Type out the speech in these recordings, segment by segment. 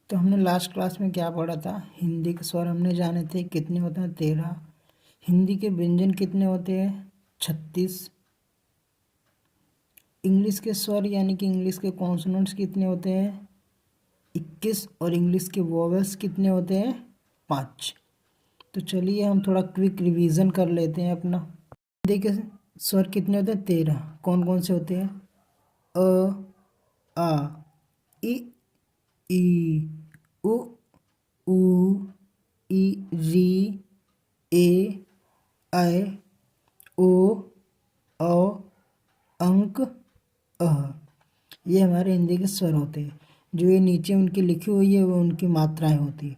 तो हमने last class में क्या पढ़ा था? हिंदी के स्वर हमने जाने थे कितने होते हैं, 13। हिंदी के व्यंजन कितने होते हैं, 36। इंग्लिश के स्वर यानी कि इंग्लिश के कॉन्सोनेंट्स कितने होते हैं, 21। और इंग्लिश के वोवेल्स कितने होते हैं, 5। तो चलिए हम थोड़ा क्विक रिवीजन कर लेते हैं अपना। हिंदी के स्वर कितने होते हैं, 13। कौन कौन से होते हैं? अ, आ, इ, ई, उ, ऊ, ई, री, ए, ऐ, ओ, औ, अंक, अह। ये हमारे हिंदी के स्वर होते हैं। जो ये नीचे उनकी लिखी हुई है वो उनकी मात्राएं होती है।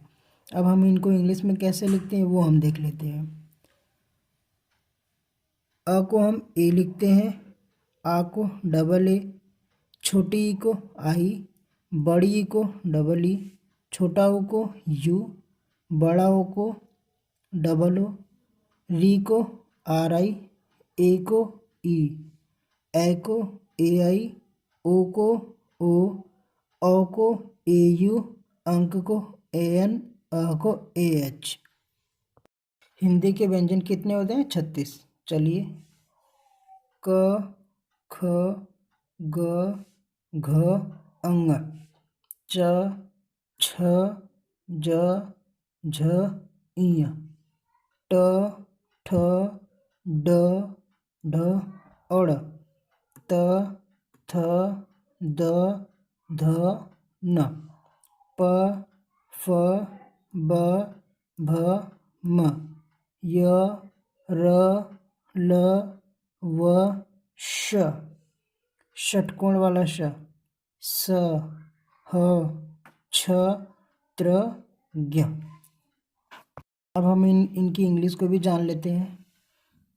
अब हम इनको इंग्लिश में कैसे लिखते हैं वो हम देख लेते हैं। अ को हम ए लिखते हैं, आ को डबल ए, छोटी ई को आई, बड़ी ई को डबल ई, छोटा ओ को यू, बड़ा ओ को डबल ओ, री को आर आई, ए को ई, ए को ए आई, ओ को ओ, औ को ए यू, अंक को ए एन, अ को ए एच। हिंदी के व्यंजन कितने होते हैं, 36। चलिए, क, ख, ग, घ, अंग, च, छ, ज, झ, इय, ट, ठ, ड, ढ, अड़, त, थ, द, ध, न, प, फ, ब, भ, म, य, र, ल, व, श, षटकोण वाला श, स, ह, छ, त्र, ज्ञ। अब हम इनकी इंग्लिश को भी जान लेते हैं।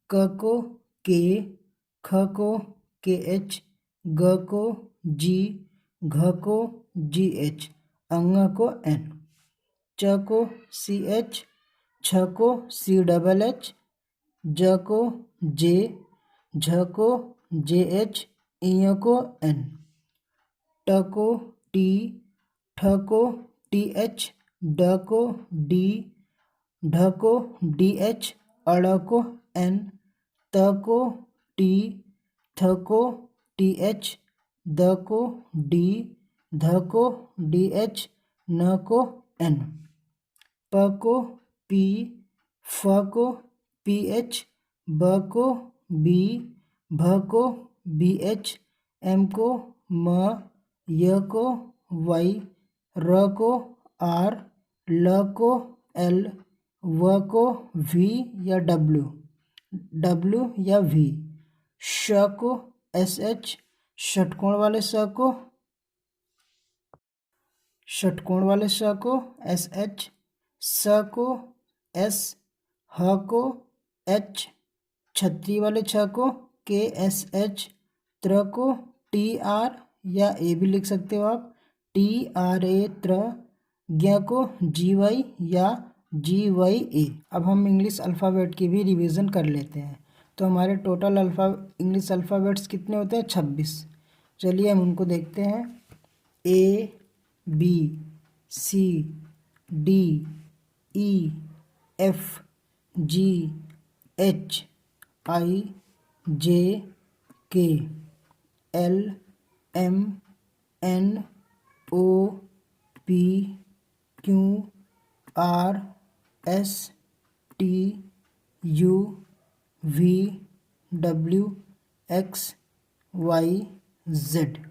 क को के, ख को के एच, ग को जी, घ को जी एच, अंग को एन, च को सी एच, छ को सी डबल एच, ज को जे, झ को जे एच, इय को एन, ट को टी, ठ को टी एच, ड को डी, ढ को डी एच, अड़ को एन, त को टी, थ को टी एच, द को डी, ध को डी एच, न को एन, प को पी, फ को पी एच, ब को बी, भ को बी एच, एम को म, य को वाई, र को आर, ल को एल, व को वी या डब्ल्यू, डब्ल्यू या वी, श को एस एच, षटकोण वाले ष को एस एच, स को एस, ह को एच, छतरी वाले छ को के एस एच, त्र को टी आर या ए भी लिख सकते हो आप, टी आर ए त्र, ज्ञ को जी वाई या जी वाई ए। अब हम इंग्लिश अल्फ़ाबेट की भी रिवीजन कर लेते हैं। तो हमारे टोटल इंग्लिश अल्फ़ाबेट्स कितने होते हैं, 26। चलिए हम उनको देखते हैं। A, B, C, D, E, F, G, H, I, J, K, L, M, N, O, P, Q, R, S, T, U, V, W, X, Y, Z.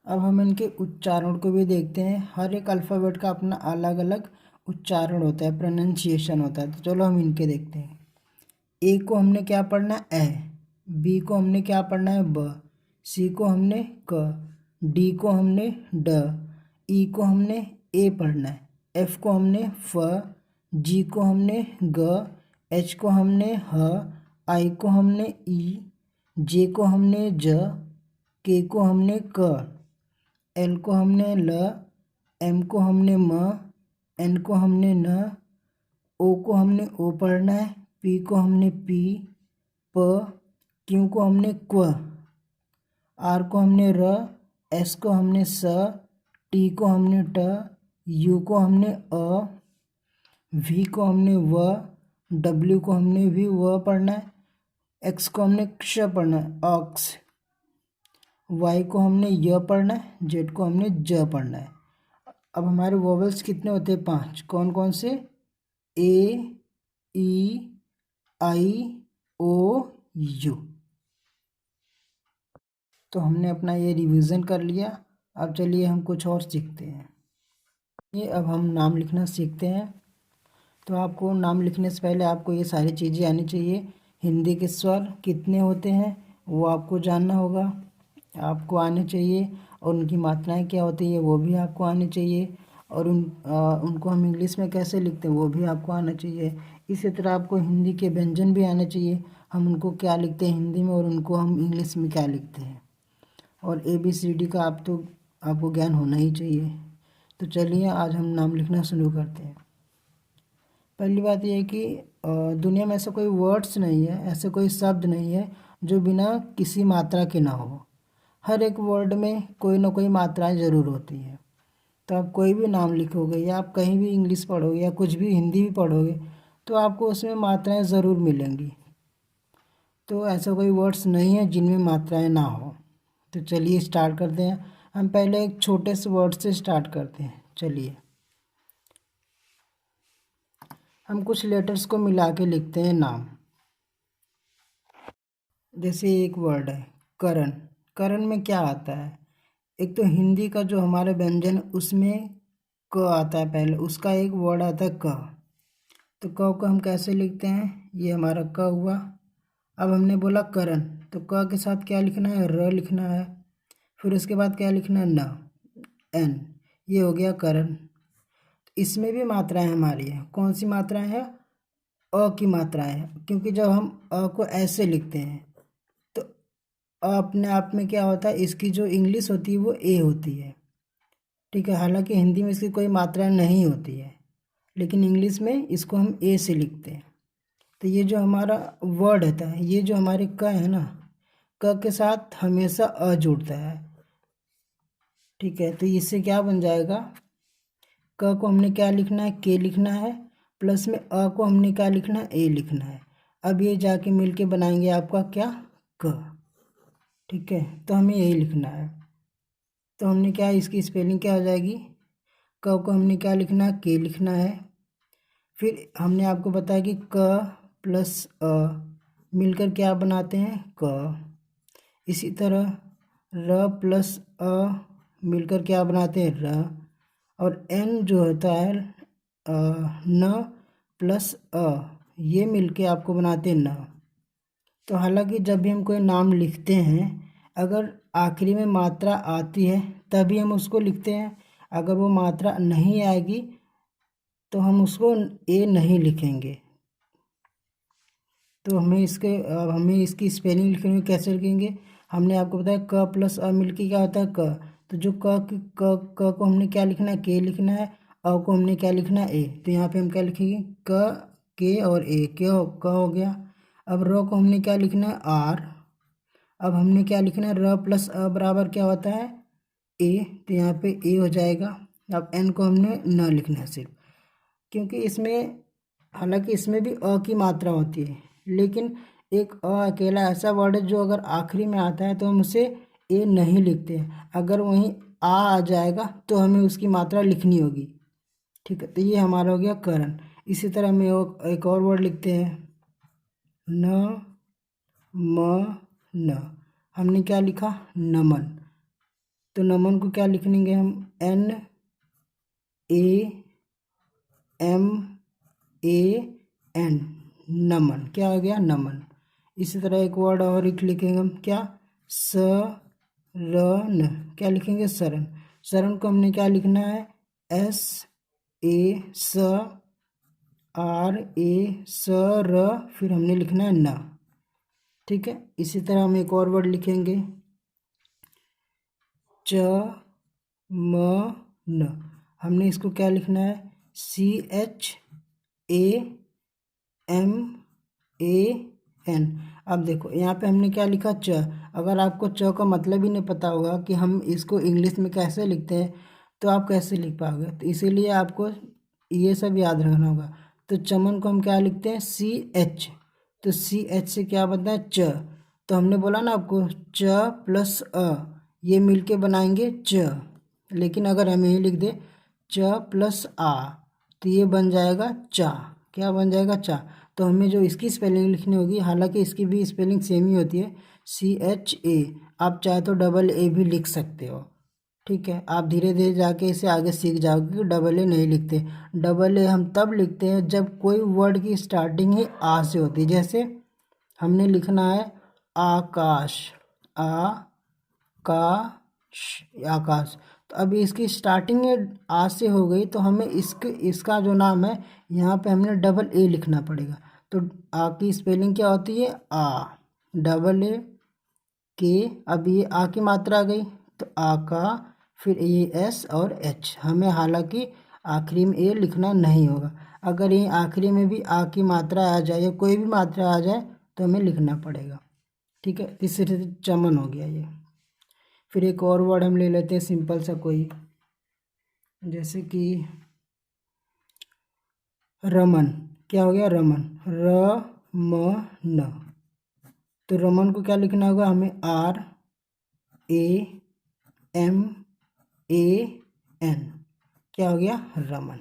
अब हम इनके उच्चारण को भी देखते हैं। हर एक अल्फ़ाबेट का अपना अलग अलग उच्चारण होता है, प्रोनाउंसिएशन होता है। तो चलो हम इनके देखते हैं। ए को हमने क्या पढ़ना है, ए। बी को हमने क्या पढ़ना है, ब। सी को हमने क। डी को हमने ड। ई को हमने ए पढ़ना है। एफ को हमने फ। जी को हमने ग। एच को हमने ह। आई को हमने ई। जे को हमने ज। के को हमने क। एल को हमने ल। एम को हमने म। एन को हमने न। ओ को हमने ओ पढ़ना है। पी को हमने पी। प। क्यू को हमने क्व। आर को हमने र। एस को हमने स। टी को हमने ट, यू को हमने अ, वी को हमने व, डब्ल्यू को हमने भी व पढ़ना है, एक्स को हमने क्ष पढ़ना है ऑक्स, वाई को हमने य पढ़ना है, जेड को हमने ज पढ़ना है। अब हमारे वोवेल्स कितने होते हैं? 5। कौन कौन से? ए, ई, आई, ओ, यू। तो हमने अपना ये रिवीजन कर लिया। अब चलिए हम कुछ और सीखते हैं। ये अब हम नाम लिखना सीखते हैं। तो आपको नाम लिखने से पहले आपको ये सारी चीज़ें आनी चाहिए। हिंदी के स्वर कितने होते हैं वो आपको जानना होगा, आपको आने चाहिए। और उनकी मात्राएं क्या होती है वो भी आपको आनी चाहिए। और उनको हम इंग्लिश में कैसे लिखते हैं वो भी आपको आना चाहिए। इसी तरह आपको हिंदी के व्यंजन भी आने चाहिए, हम उनको क्या लिखते हैं हिंदी में और उनको हम इंग्लिश में क्या लिखते हैं। और ABCD का आपको ज्ञान होना ही चाहिए। तो चलिए आज हम नाम लिखना शुरू करते हैं। पहली बात यह है कि दुनिया में ऐसा कोई वर्ड्स नहीं है, ऐसे कोई शब्द नहीं है जो बिना किसी मात्रा के ना हो। हर एक वर्ड में कोई ना कोई मात्राएं ज़रूर होती है। तो आप कोई भी नाम लिखोगे या आप कहीं भी इंग्लिश पढ़ोगे या कुछ भी हिंदी भी पढ़ोगे तो आपको उसमें मात्राएं ज़रूर मिलेंगी। तो ऐसा कोई वर्ड्स नहीं है जिनमें मात्राएं ना हो। तो चलिए स्टार्ट करते हैं। हम पहले एक छोटे से वर्ड से स्टार्ट करते हैं। चलिए हम कुछ लेटर्स को मिला के लिखते हैं नाम। जैसे एक वर्ड है करण। करण में क्या आता है? एक तो हिंदी का जो हमारा व्यंजन उसमें क आता है, पहले उसका एक वर्ड आता है क। तो क को हम कैसे लिखते हैं? ये हमारा क हुआ। अब हमने बोला करण, तो क के साथ क्या लिखना है? र लिखना है। फिर उसके बाद क्या लिखना है? न, एन। ये हो गया करण। इसमें भी मात्राएं हमारी है। कौन सी मात्राएं हैं? अ की मात्राएं हैं, क्योंकि जब हम अ को ऐसे लिखते हैं तो अ अपने आप में क्या होता है, इसकी जो इंग्लिश होती है वो ए होती है। ठीक है, हालांकि हिंदी में इसकी कोई मात्रा नहीं होती है, लेकिन इंग्लिश में इसको हम ए से लिखते हैं। तो ये जो हमारा वर्ड होता है, ये जो हमारे क है ना, क के साथ हमेशा अ जुड़ता है। ठीक है, तो इससे क्या बन जाएगा? क को हमने क्या लिखना है? के लिखना है। प्लस में अ को हमने क्या लिखना है? ए लिखना है। अब ये जाके मिल के बनाएंगे आपका क्या? क। ठीक है, तो हमें यही लिखना है। तो हमने क्या, इसकी स्पेलिंग क्या हो जाएगी? क को हमने क्या लिखना है? के लिखना है। फिर हमने आपको बताया कि क प्लस अ मिलकर क्या बनाते हैं? क। इसी तरह र प्लस अ मिलकर क्या बनाते हैं? र। और एन जो होता है न प्लस अ, ये मिलके आपको बनाते हैं न। तो हालांकि जब भी हम कोई नाम लिखते हैं, अगर आखिरी में मात्रा आती है तभी हम उसको लिखते हैं। अगर वो मात्रा नहीं आएगी तो हम उसको ए नहीं लिखेंगे। तो हमें इसकी स्पेलिंग लिखने में कैसे लिखेंगे? हमने आपको बताया क प्लस अ मिलके क्या होता है? क। तो जो क को हमने क्या लिखना है? के लिखना है। अ को हमने क्या लिखना है? ए। तो यहाँ पे हम क्या लिखेंगे? क, के और ए। क हो गया। अब र को हमने क्या लिखना है? आर। अब हमने क्या लिखना है? र प्लस अ बराबर क्या होता है? ए। तो यहाँ पे ए हो जाएगा। अब एन को हमने न लिखना है सिर्फ, क्योंकि इसमें, हालांकि इसमें भी अ की मात्रा होती है, लेकिन एक अ अकेला ऐसा वर्ड है जो अगर आखिरी में आता है तो हम उसे ए नहीं लिखते हैं। अगर वहीं आ जाएगा तो हमें उसकी मात्रा लिखनी होगी। ठीक है, तो ये हमारा हो गया करण। इसी तरह हम एक और वर्ड लिखते हैं न, म, न। हमने क्या लिखा? नमन। तो नमन को क्या लिखेंगे हम? N, A, M, A, N। नमन। क्या हो गया? नमन। इसी तरह एक वर्ड और लिखेंगे हम, क्या? शरण। क्या लिखेंगे? शरण। शरण को हमने क्या लिखना है? SA, स, RA, स, र। फिर हमने लिखना है न। ठीक है, इसी तरह हम एक और वर्ड लिखेंगे च, म, न। हमने इसको क्या लिखना है? CHAMAN। अब देखो यहाँ पे हमने क्या लिखा? च। अगर आपको च का मतलब ही नहीं पता होगा कि हम इसको इंग्लिश में कैसे लिखते हैं, तो आप कैसे लिख पाओगे? तो इसीलिए आपको ये सब याद रखना होगा। तो चमन को हम क्या लिखते हैं? CH। तो CH से क्या बनता है? च। तो हमने बोला ना आपको च प्लस अ ये मिलके बनाएंगे च, लेकिन अगर हम यही लिख दे च प्लस आ तो ये बन जाएगा चा। क्या बन जाएगा? चा। तो हमें जो इसकी स्पेलिंग लिखनी होगी, हालांकि इसकी भी स्पेलिंग सेम ही होती है, CHA। आप चाहे तो डबल ए भी लिख सकते हो, ठीक है। आप धीरे धीरे जाके इसे आगे सीख जाओगे कि डबल ए नहीं लिखते। डबल ए हम तब लिखते हैं जब कोई वर्ड की स्टार्टिंग ही आ से होती है। जैसे हमने लिखना है आकाश, आकाश। तो अभी इसकी स्टार्टिंग आ से हो गई, तो हमें इसका जो नाम है यहाँ पे हमने डबल ए लिखना पड़ेगा। तो आ की स्पेलिंग क्या होती है? आ, डबल ए के। अब ये आ की मात्रा आ गई तो आ का, फिर ए एस और एच। हमें हालांकि आखिरी में ए लिखना नहीं होगा। अगर ये आखिरी में भी आ की मात्रा आ जाए या कोई भी मात्रा आ जाए तो हमें लिखना पड़ेगा, ठीक है। तीसरे से चमन हो गया ये। फिर एक और वर्ड हम ले लेते हैं सिंपल सा कोई, जैसे कि रमन। क्या हो गया? रमन, न। तो रमन को क्या लिखना होगा? हमें RAMAN। क्या हो गया? रमन।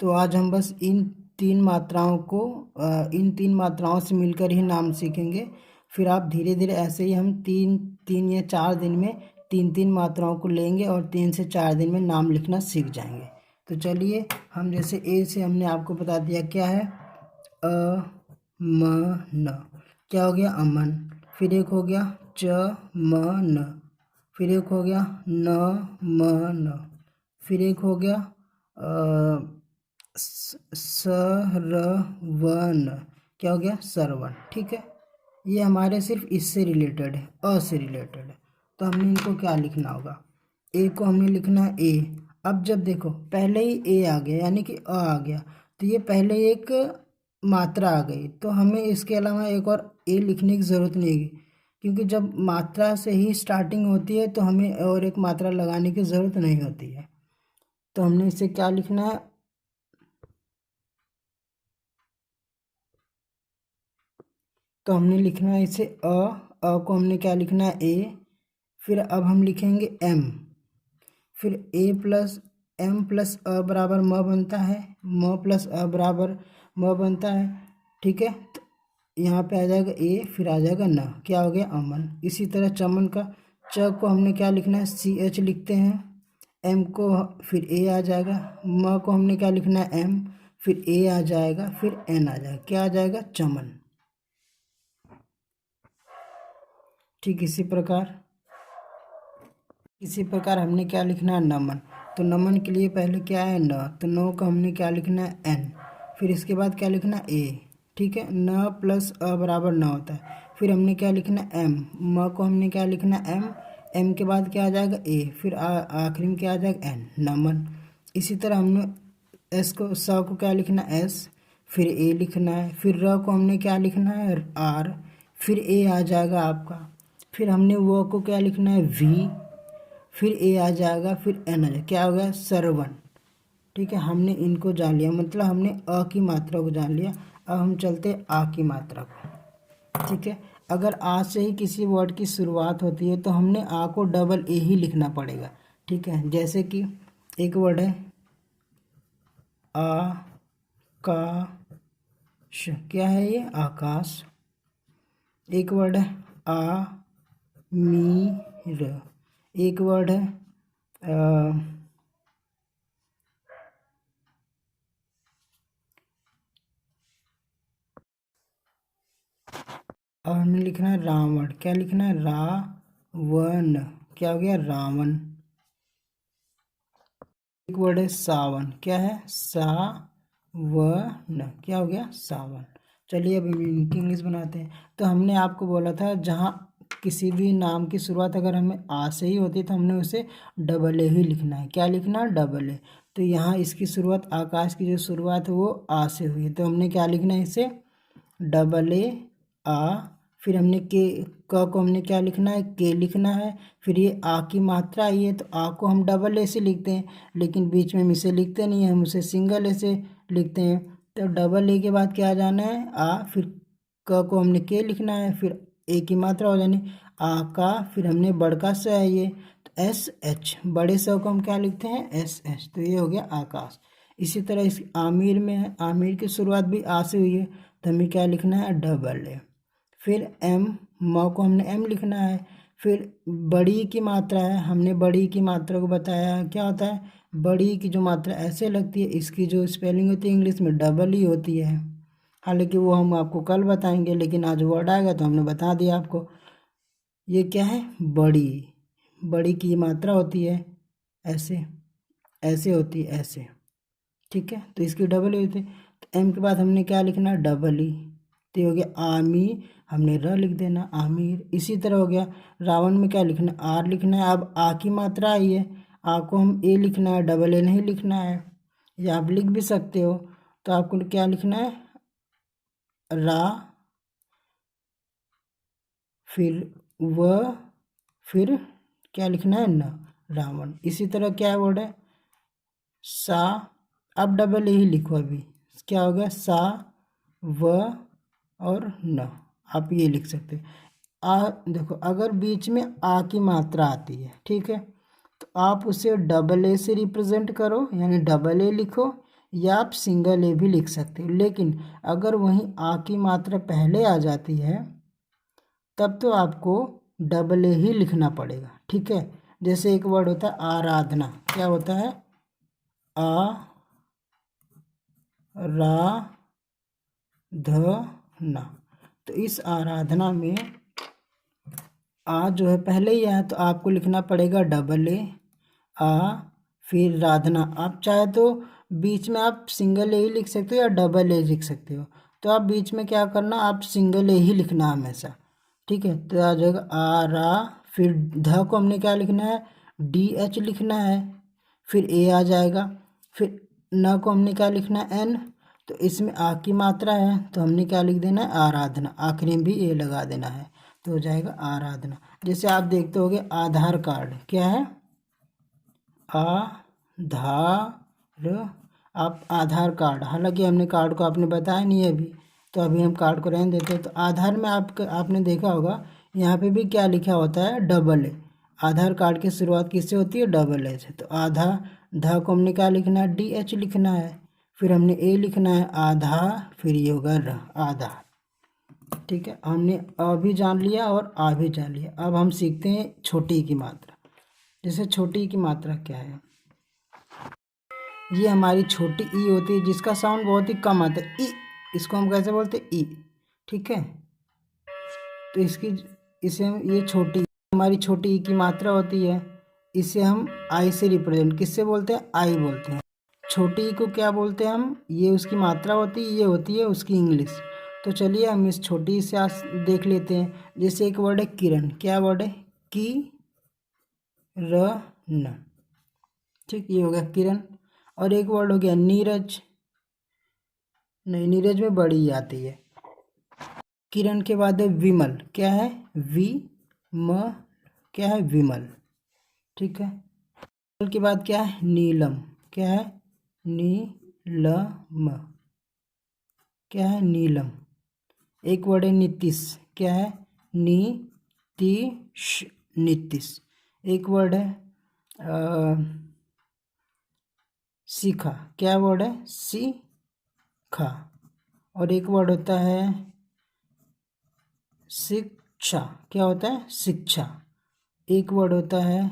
तो आज हम बस इन तीन मात्राओं से मिलकर ही नाम सीखेंगे। फिर आप धीरे धीरे ऐसे ही हम 3 या 4 दिन में 3 मात्राओं को लेंगे और 3 से 4 दिन में नाम लिखना सीख जाएंगे। तो चलिए, हम जैसे ए से हमने आपको बता दिया क्या है? अमन। क्या हो गया? अमन। फिर एक हो गया चमन। फिर एक हो गया नमन। फिर एक हो गया सरवन। क्या हो गया? सरवन, ठीक है। ये हमारे सिर्फ इससे रिलेटेड है, अ से रिलेटेड है। तो हमने इनको क्या लिखना होगा? ए को हमने लिखना है ए। अब जब देखो पहले ही ए आ गया यानी कि अ आ गया, तो ये पहले एक मात्रा आ गई, तो हमें इसके अलावा एक और ए लिखने की ज़रूरत नहीं है, क्योंकि जब मात्रा से ही स्टार्टिंग होती है तो हमें और एक मात्रा लगाने की ज़रूरत नहीं होती है। तो हमने इसे क्या लिखना है? तो हमने लिखना है इसे अ को हमने क्या लिखना है? ए। फिर अब हम लिखेंगे एम। फिर ए प्लस एम प्लस अ बराबर म बनता है, म प्लस अ बराबर म बनता है, ठीक है। तो यहाँ पे आ जाएगा ए, फिर आ जाएगा न। क्या हो गया? अमन। इसी तरह चमन का च को हमने क्या लिखना है? CH लिखते हैं। एम को फिर ए आ जाएगा। म को हमने क्या लिखना है? एम, फिर ए आ जाएगा, फिर एन आ जाएगा। क्या आ जाएगा? चमन। ठीक इसी प्रकार हमने क्या लिखना है? नमन। तो नमन के लिए पहले क्या है? न। तो नो का हमने क्या लिखना है? एन। फिर इसके बाद क्या लिखना है? ए, ठीक है। न प्लस अ बराबर न होता है। फिर हमने क्या लिखना है? एम। म को हमने क्या लिखना है? एम। एम के बाद क्या आ जाएगा? ए। फिर आखिरी में क्या आ जाएगा? एन, नमन। इसी तरह हमने एस को स को क्या लिखना है? एस। फिर ए लिखना है। फिर र को हमने क्या लिखना है? आर। फिर ए आ जाएगा आपका। फिर हमने वो को क्या लिखना है? वी। फिर ए आ जाएगा, फिर एन आ जाएगा। क्या हो गया? सरवन, ठीक है। हमने इनको जान लिया, मतलब हमने अ की मात्रा को जान लिया। अब हम चलते हैं आ की मात्रा को, ठीक है। अगर आ से ही किसी वर्ड की शुरुआत होती है तो हमने आ को डबल ए ही लिखना पड़ेगा, ठीक है। जैसे कि एक वर्ड है आकाश। क्या है ये? आकाश। एक वर्ड है आमीर। एक वर्ड है और हमें लिखना है रावण। क्या लिखना है? रावण। क्या हो गया? रावण। एक वर्ड है सावन। क्या है? सावन। क्या हो गया? सावन। चलिए अब इनकी इंग्लिश बनाते हैं। तो हमने आपको बोला था जहाँ किसी भी नाम की शुरुआत अगर हमें आ से ही होती है तो हमने उसे डबल ए ही लिखना है। क्या लिखना है? Double A. तो यहाँ इसकी शुरुआत, आकाश की जो शुरुआत है वो आ से हुई है, तो हमने क्या लिखना है? इसे डबल ए आ, फिर हमने के क को हमने क्या लिखना है, के लिखना है। फिर ये आ की मात्रा आई है तो आ को हम डबल ए से लिखते हैं, लेकिन बीच में हम इसे लिखते नहीं हैं, हम उसे सिंगल ए से लिखते हैं। तो डबल ए के बाद क्या आ जाना है, आ, फिर क को हमने के लिखना है, फिर ए की मात्रा हो जानी आ का, फिर हमने बड़का स है ये तो एस एच, बड़े स को हम क्या लिखते हैं, एस एच। तो ये हो गया आकाश। इसी तरह इस आमिर में है, आमिर की शुरुआत भी आ से हुई है तो हमें क्या लिखना है, डबल ए। फिर एम, म को हमने एम लिखना है। फिर बड़ी की मात्रा है, हमने बड़ी की मात्रा को बताया क्या होता है, बड़ी की जो मात्रा ऐसे लगती है, इसकी जो स्पेलिंग होती है इंग्लिश में डबल ही होती है। हालांकि वो हम आपको कल बताएंगे, लेकिन आज वर्ड आएगा तो हमने बता दिया आपको। ये क्या है, बड़ी, बड़ी की मात्रा होती है ऐसे, ऐसे होती है ऐसे, ठीक है। तो इसकी डबल ही होती है। तो एम के बाद हमने क्या लिखना, डबल ई। तो ये हो गया आमी, हमने र लिख देना आमिर। इसी तरह हो गया रावण में क्या लिखना, आर लिखना है। अब आ की मात्रा आई है, आ को हम ए लिखना है, डबल ए नहीं लिखना है, या आप लिख भी सकते हो। तो आपको क्या लिखना है, रा, फिर व, फिर क्या लिखना है, न, रावण। इसी तरह क्या वर्ड है, सा, अब डबल ए ही लिखो अभी, क्या हो गया, सा, व और न, आप ये लिख सकते हैं। आ, देखो अगर बीच में आ की मात्रा आती है, ठीक है, तो आप उसे डबल ए से रिप्रेजेंट करो, यानी डबल ए लिखो, या आप सिंगल ए भी लिख सकते हो। लेकिन अगर वहीं आ की मात्रा पहले आ जाती है तब तो आपको डबल ए ही लिखना पड़ेगा, ठीक है। जैसे एक वर्ड होता है आराधना, क्या होता है, आ रा ध ना। तो इस आराधना में आ जो है पहले ही आया तो आपको लिखना पड़ेगा डबल ए, आ, फिर राधना। आप चाहे तो बीच में आप सिंगल ए ही लिख सकते हो या डबल ए लिख सकते हो। तो आप बीच में क्या करना, आप सिंगल ए ही लिखना हमेशा, ठीक है। तो आ जाएगा आ रा, फिर ध को हमने क्या लिखना है, डी एच लिखना है, फिर ए आ जाएगा। फिर न को हमने क्या लिखना है, एन। तो इसमें आ की मात्रा है तो हमने क्या लिख देना है, आराधना, आखिरी में भी ए लगा देना है तो हो जाएगा आराधना। जैसे आप देखते होगे आधार कार्ड क्या है, आधार, आप आधार कार्ड, हालांकि हमने कार्ड को आपने बताया नहीं है अभी, तो अभी हम कार्ड को रहने देते हैं। तो आधार में आपने देखा होगा यहाँ पे भी क्या लिखा होता है, डबल ए। आधार कार्ड की शुरुआत किससे होती है, डबल ए से। तो आधा, धा को हमने क्या लिखना है, डी एच लिखना है, फिर हमने ए लिखना है आधा, फिर ये होगा र, आधार, ठीक है। हमने अ भी जान लिया और आ भी जान लिया। अब हम सीखते हैं छोटी की मात्रा। जैसे छोटी की मात्रा क्या है, ये हमारी छोटी ई होती है जिसका साउंड बहुत ही कम आता है, ई, इसको हम कैसे बोलते हैं, ई, ठीक है। तो इसे हम, ये छोटी, हमारी छोटी ई की मात्रा होती है, इसे हम आई से रिप्रेजेंट, किससे बोलते हैं, आई बोलते हैं। छोटी ई को क्या बोलते हैं हम, ये उसकी मात्रा होती है, ये होती है उसकी इंग्लिश। तो चलिए हम इस छोटी से आज देख लेते हैं। जैसे एक वर्ड है किरण, क्या वर्ड है, की र न, ठीक, ये हो गया किरण। और एक वर्ड हो गया नीरज, नहीं नीरज में बड़ी ही आती है। किरण के बाद है विमल, क्या है, वी म, क्या है, विमल, ठीक है। विमल के बाद क्या है, नीलम, क्या है, नीलम, क्या है, नीलम। एक वर्ड है नीतीश, क्या है, नीतीश, नीतीश। एक वर्ड है शिखा, क्या वर्ड है, शिखा। और एक वर्ड होता है शिक्षा, क्या होता है, शिक्षा। एक वर्ड होता है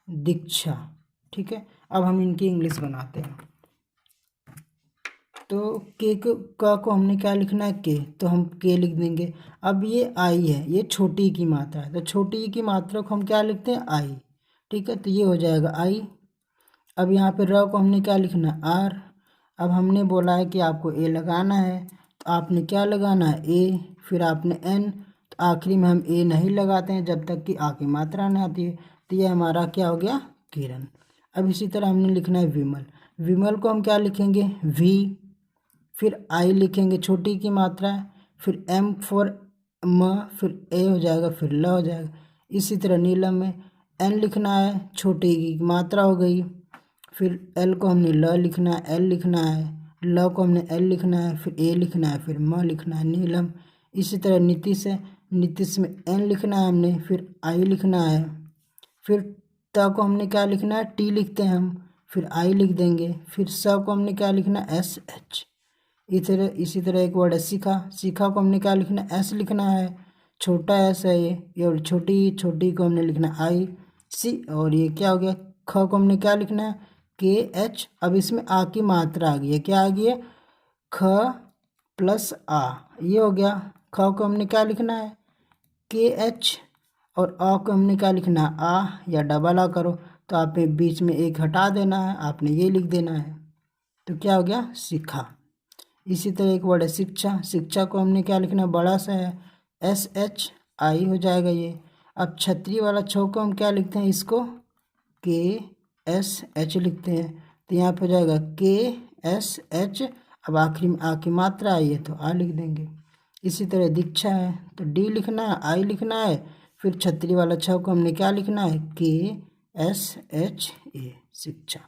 दीक्षा, ठीक है। अब हम इनकी इंग्लिश बनाते हैं। तो के को हमने क्या लिखना है, के, तो हम के लिख देंगे। अब ये आई है, ये छोटी की मात्रा है, तो छोटी की मात्रा को हम क्या लिखते हैं, आई, ठीक है। तो ये हो जाएगा आई। अब यहाँ पे र को हमने क्या लिखना है, आर। अब हमने बोला है कि आपको ए लगाना है तो आपने क्या लगाना है, ए, फिर आपने एन। तो आखिरी में हम ए नहीं लगाते हैं जब तक कि आ की मात्रा नहीं आती है। तो ये हमारा क्या हो गया, किरण। अब इसी तरह हमने लिखना है विमल। विमल को हम क्या लिखेंगे, वी, फिर आई लिखेंगे, छोटी की मात्रा है, फिर एम फॉर म, फिर ए हो जाएगा, फिर ल हो जाएगा। इसी तरह नीलम में एन लिखना है, छोटे ई की मात्रा हो गई, फिर एल को हमने ल लिखना है, एल लिखना है, ल को हमने एल लिखना है, फिर ए लिखना है, फिर म लिखना है, नीलम। इसी तरह नीतीश है, नीतीश में एन लिखना है हमने, फिर आई लिखना है, फिर त को हमने क्या लिखना है, टी लिखते हैं हम, फिर आई लिख देंगे, फिर स को हमने क्या लिखना है, एस एच। इसी तरह एक वर्ड है शिखा, शिखा को हमने क्या लिखना है, एस लिखना है, छोटा एस है ये, और छोटी छोटी को हमने लिखना है आई सी। और ये क्या हो गया, ख को हमने क्या लिखना है, के एच। अब इसमें आ की मात्रा आ गई है, क्या आ गई है, ख प्लस आ, ये हो गया। ख को हमने क्या लिखना है, के एच, और आ को हमने क्या लिखना है, आ या डबल आ करो तो आपने बीच में एक हटा देना है, आपने ये लिख देना है, तो क्या हो गया, शिखा। इसी तरह एक वर्ड है शिक्षा, शिक्षा को हमने क्या लिखना है, बड़ा सा है, एस एच आई हो जाएगा ये। अब छतरी वाला छ को हम क्या लिखते हैं, इसको के एस एच लिखते हैं, तो यहाँ पे हो जाएगा के एस एच। अब आखिरी में आ की मात्रा आई है तो आ लिख देंगे। इसी तरह दीक्षा है, तो डी लिखना है, आई लिखना है, फिर छतरी वाला छ को हमने क्या लिखना है, के एस एच ए, शिक्षा।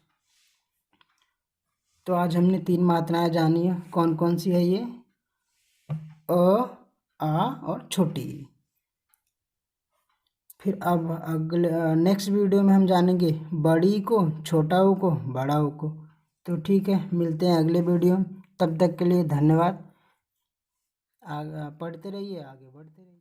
तो आज हमने 3 मात्राएं जानी है, कौन कौन सी है ये, अ, आ और छोटी ई। फिर अब अगले नेक्स्ट वीडियो में हम जानेंगे बड़ी को, छोटा ऊ को, बड़ा ऊ को। तो ठीक है, मिलते हैं अगले वीडियो में, तब तक के लिए धन्यवाद। आगे पढ़ते रहिए, आगे बढ़ते रहिए।